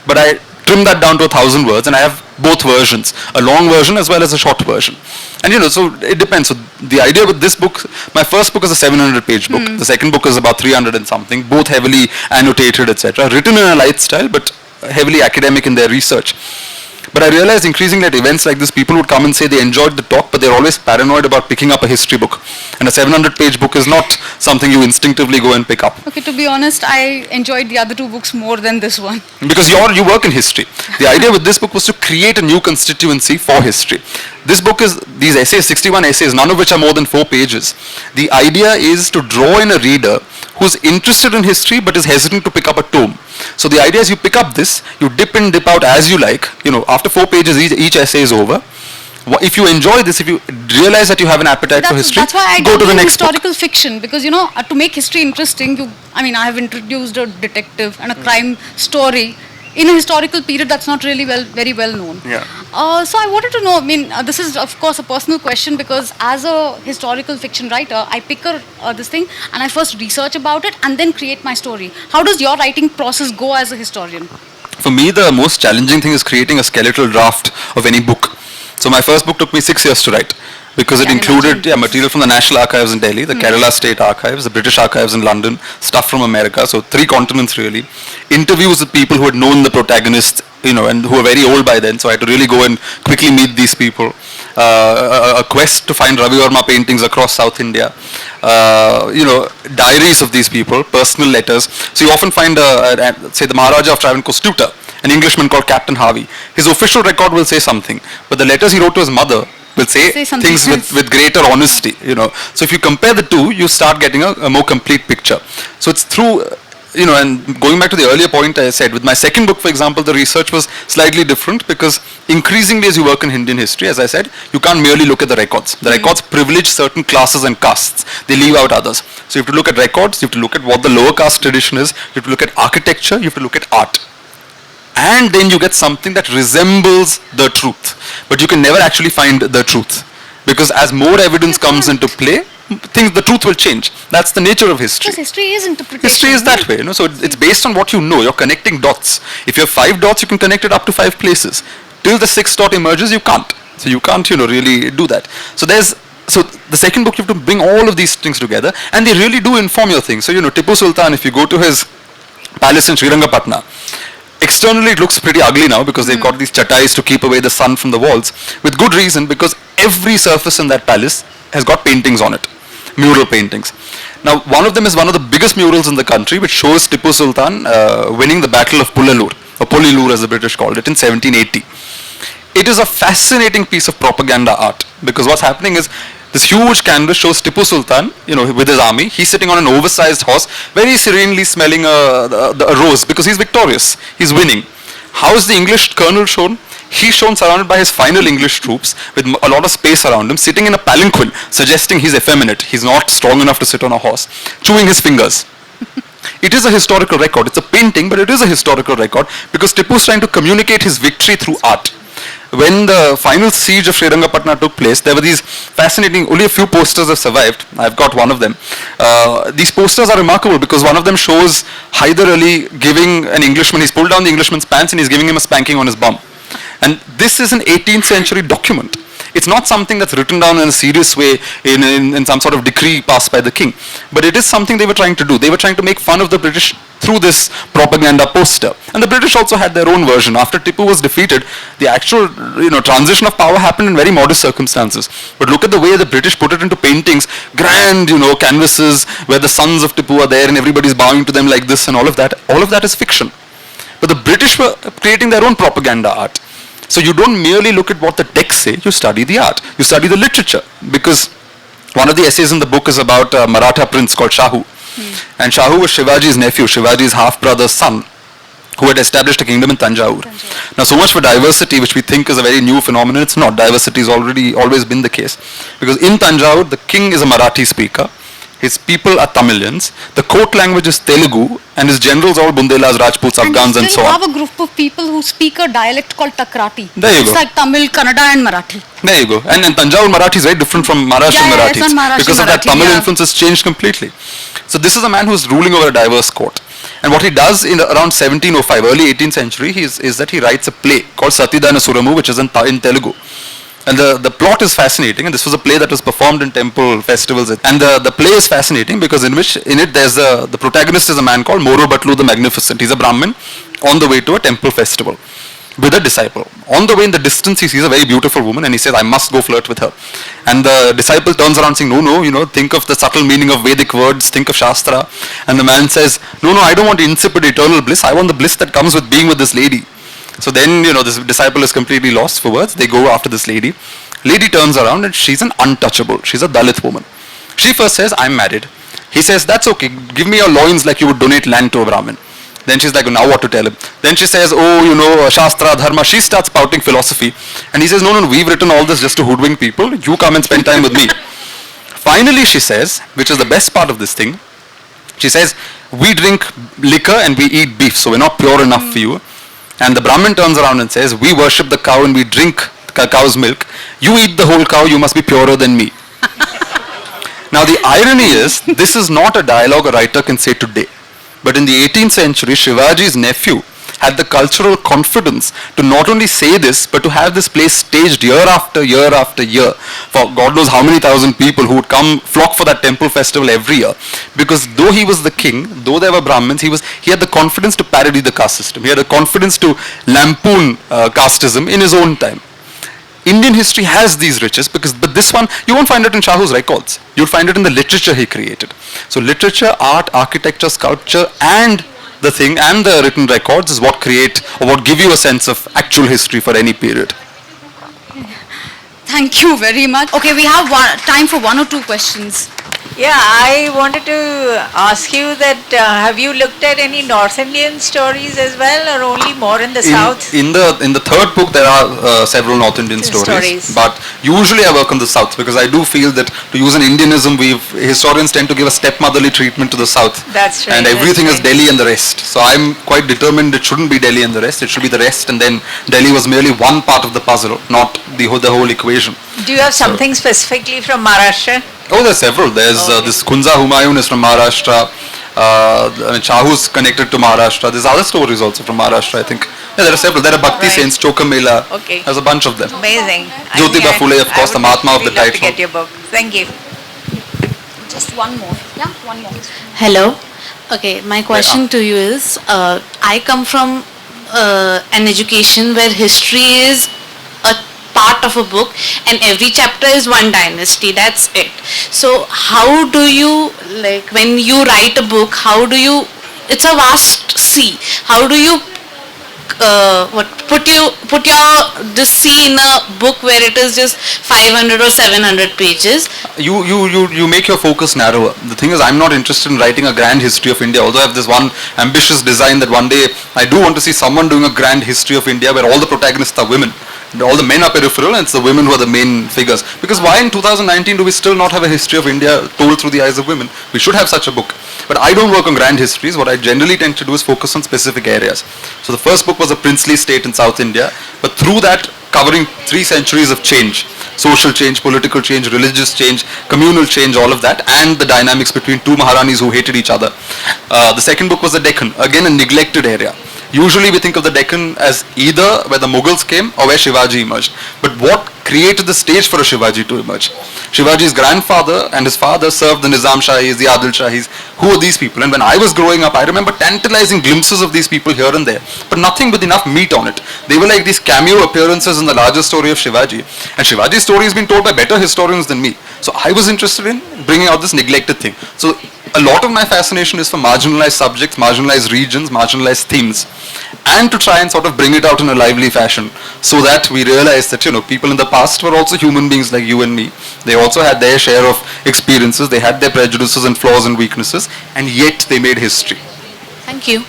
But I trimmed that down to 1,000 words, and I have both versions, a long version as well as a short version. And so it depends. So the idea with this book, my first book is a 700-page book. The second book is about 300 and something, both heavily annotated, etc. Written in a light style, but heavily academic in their research. But I realized increasingly at events like this, people would come and say they enjoyed the talk, but they're always paranoid about picking up a history book. And a 700-page book is not something you instinctively go and pick up. Okay, to be honest, I enjoyed the other two books more than this one. Because you work in history. The idea with this book was to create a new constituency for history. This book is, these essays, 61 essays, none of which are more than 4 pages. The idea is to draw in a reader who's interested in history but is hesitant to pick up a tome. So the idea is you pick up this, you dip in, dip out as you like. After 4 pages, each essay is over. If you enjoy this, if you realize that you have an appetite for history, that's why I go to the next historical fiction, because to make history interesting, I have introduced a detective and a crime story in a historical period that's not really very well known. Yeah. So I wanted to know, this is of course a personal question, because as a historical fiction writer, I pick this thing and I first research about it and then create my story. How does your writing process go as a historian? For me, the most challenging thing is creating a skeletal draft of any book. So my first book took me 6 years to write, because it included material from the National Archives in Delhi, the Kerala State Archives, the British Archives in London, stuff from America, so 3 continents really, interviews with people who had known the protagonists, and who were very old by then, so I had to really go and quickly meet these people, a quest to find Ravi Verma paintings across South India, diaries of these people, personal letters. So you often find, say, the Maharaja of Travancore's tutor, an Englishman called Captain Harvey. His official record will say something, but the letters he wrote to his mother will say things with greater honesty, So if you compare the two, you start getting a more complete picture. So it's through, and going back to the earlier point I said, with my second book, for example, the research was slightly different, because increasingly as you work in Indian history, as I said, you can't merely look at the records. The records privilege certain classes and castes. They leave out others. So you have to look at records, you have to look at what the lower caste tradition is, you have to look at architecture, you have to look at art. And then you get something that resembles the truth. But you can never actually find the truth. Because as more evidence comes into play, the truth will change. That's the nature of history. Because history is interpretation. History is that way, So it's based on what you know. You're connecting dots. If you have 5 dots, you can connect it up to 5 places. Till the 6th dot emerges, you can't. So you can't, really do that. So the second book, you have to bring all of these things together, and they really do inform your thing. So, Tipu Sultan, if you go to his palace in Srirangapatna, externally it looks pretty ugly now, because they've got these chatais to keep away the sun from the walls, with good reason, because every surface in that palace has got paintings on it, mural paintings. Now, one of them is one of the biggest murals in the country, which shows Tipu Sultan winning the Battle of Pulalur, or Polilur as the British called it, in 1780. It is a fascinating piece of propaganda art, because what's happening is, this huge canvas shows Tipu Sultan, with his army. He's sitting on an oversized horse, very serenely smelling a rose, because he's victorious. He's winning. How is the English colonel shown? He's shown surrounded by his final English troops, with a lot of space around him, sitting in a palanquin, suggesting he's effeminate. He's not strong enough to sit on a horse, chewing his fingers. It is a historical record. It's a painting, but it is a historical record, because Tipu is trying to communicate his victory through art. When the final siege of Srirangapatna took place, there were these fascinating, only a few posters have survived. I've got one of them. These posters are remarkable, because one of them shows Hyder Ali giving an Englishman, he's pulled down the Englishman's pants and he's giving him a spanking on his bum. And this is an 18th century document. It's not something that's written down in a serious way in some sort of decree passed by the king. But it is something they were trying to do. They were trying to make fun of the British through this propaganda poster. And the British also had their own version. After Tipu was defeated, the actual transition of power happened in very modest circumstances. But look at the way the British put it into paintings, grand canvases where the sons of Tipu are there and everybody's bowing to them like this and all of that. All of that is fiction. But the British were creating their own propaganda art. So you don't merely look at what the texts say, you study the art, you study the literature. Because one of the essays in the book is about a Maratha prince called Shahu. And Shahu was Shivaji's nephew, Shivaji's half-brother's son, who had established a kingdom in Tanjore. Now, so much for diversity, which we think is a very new phenomenon, it's not. Diversity has always been the case. Because in Tanjore, the king is a Marathi speaker, his people are Tamilians, the court language is Telugu, and his generals are all Bundelas, Rajputs, Afghans, and so on. And you have a group of people who speak a dialect called Takrati. There you go. It's like Tamil, Kannada, and Marathi. There you go. And Tanjore Marathi is very different from Maharashtrian Marathi. It's not Maharashtrian because of that Marathi, Tamil influence has changed completely. So this is a man who's ruling over a diverse court. And what he does in around 1705, early 18th century, is that he writes a play called Satidana Suramu, which is in Telugu. And the plot is fascinating, and this was a play that was performed in temple festivals. And the play is fascinating because in it there's the protagonist is a man called Moro Batlu the Magnificent. He's a Brahmin on the way to a temple festival with a disciple. On the way in the distance, he sees a very beautiful woman and he says, I must go flirt with her. And the disciple turns around saying, no, think of the subtle meaning of Vedic words, think of Shastra. And the man says, no, I don't want insipid eternal bliss. I want the bliss that comes with being with this lady. So then, this disciple is completely lost for words. They go after this lady. Lady turns around and she's an untouchable. She's a Dalit woman. She first says, I'm married. He says, that's okay. Give me your loins like you would donate land to a Brahmin. Then she's like, now what to tell him? Then she says, Shastra, Dharma. She starts spouting philosophy. And he says, no, we've written all this just to hoodwink people. You come and spend time with me. Finally, she says, which is the best part of this thing, she says, we drink liquor and we eat beef, so we're not pure enough for you. And the Brahmin turns around and says, we worship the cow and we drink cow's milk. You eat the whole cow, you must be purer than me. Now the irony is, this is not a dialogue a writer can say today. But in the 18th century, Shivaji's nephew had the cultural confidence to not only say this, but to have this play staged year after year after year for God knows how many thousand people who would flock for that temple festival every year. Because though he was the king, though there were Brahmins, he had the confidence to parody the caste system. He had the confidence to lampoon casteism in his own time. Indian history has these riches, but this one, you won't find it in Shahu's records. You'll find it in the literature he created. So literature, art, architecture, sculpture, and the written records is what create or what give you a sense of actual history for any period. Thank you very much. Okay, we have time for one or two questions. Yeah, I wanted to ask you that have you looked at any North Indian stories as well, or only more in the South? In the third book, there are several North Indian stories, but usually I work on the South because I do feel that to use an Indianism, historians tend to give a stepmotherly treatment to the South. That's right. And everything is Delhi and the rest. So I'm quite determined it shouldn't be Delhi and the rest. It should be the rest, and then Delhi was merely one part of the puzzle, not the whole equation. Do you have something specifically from Maharashtra? Oh, there's several. There's this Kunza Humayun is from Maharashtra. Shahu's connected to Maharashtra. There's other stories also from Maharashtra, I think. Yeah, there are several. There are Bhakti saints, Chokamela. Okay. There's a bunch of them. Amazing. Jyotiba Phule, of course, the Mahatma of the title. title. To get your book. Thank you. Just one more. Yeah, one more. Hello. Okay, my question to you is, I come from an education where history is a part of a book and every chapter is one dynasty, that's it. So how do you, when you write a book, it's a vast sea, how do you put this sea in a book where it is just 500 or 700 pages? You make your focus narrower. The thing is, I'm not interested in writing a grand history of India, although I have this one ambitious design that one day I do want to see someone doing a grand history of India where all the protagonists are women. All the men are peripheral and it's the women who are the main figures. Because why in 2019 do we still not have a history of India told through the eyes of women? We should have such a book. But I don't work on grand histories. What I generally tend to do is focus on specific areas. So the first book was a princely state in South India, but through that covering 3 centuries of change. Social change, political change, religious change, communal change, all of that, and the dynamics between two Maharanis who hated each other. The second book was the Deccan, again a neglected area. Usually we think of the Deccan as either where the Mughals came or where Shivaji emerged. But what created the stage for a Shivaji to emerge? Shivaji's grandfather and his father served the Nizam Shahis, the Adil Shahis. Who are these people? And when I was growing up, I remember tantalizing glimpses of these people here and there, but nothing with enough meat on it. They were like these cameo appearances in the larger story of Shivaji. And Shivaji's story has been told by better historians than me. So I was interested in bringing out this neglected thing. So a lot of my fascination is for marginalized subjects, marginalized regions, marginalized themes, and to try and sort of bring it out in a lively fashion so that we realize that, people in the past were also human beings like you and me. They also had their share of experiences, they had their prejudices and flaws and weaknesses, and yet they made history. Thank you.